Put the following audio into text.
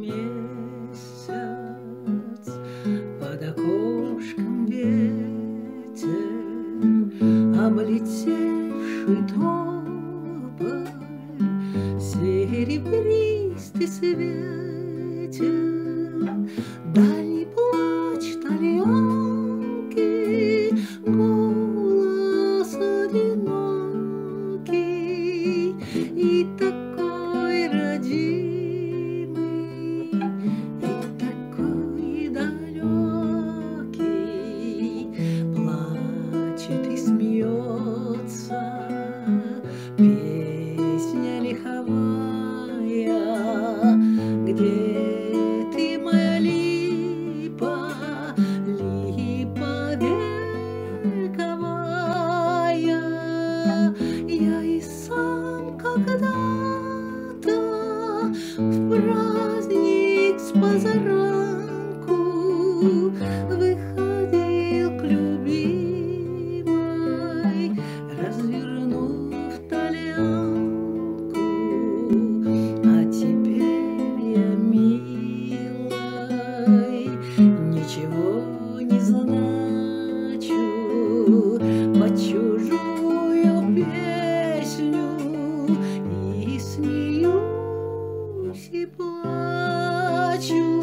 месяц, под окошком ветер, облетевший тополь, серебристый светил, дальний плач тальянки, голос одинокий и такой родимый, и такой далекий, плачет и смеется песня лиховая. Где ты, моя липа, липа вековая? Я и сам когда-то в праздник с позаранку выходил к любимой, развернув тальянку. А теперь я, милой, ничего не значу под чужую песню, и смеюсь, и плачу.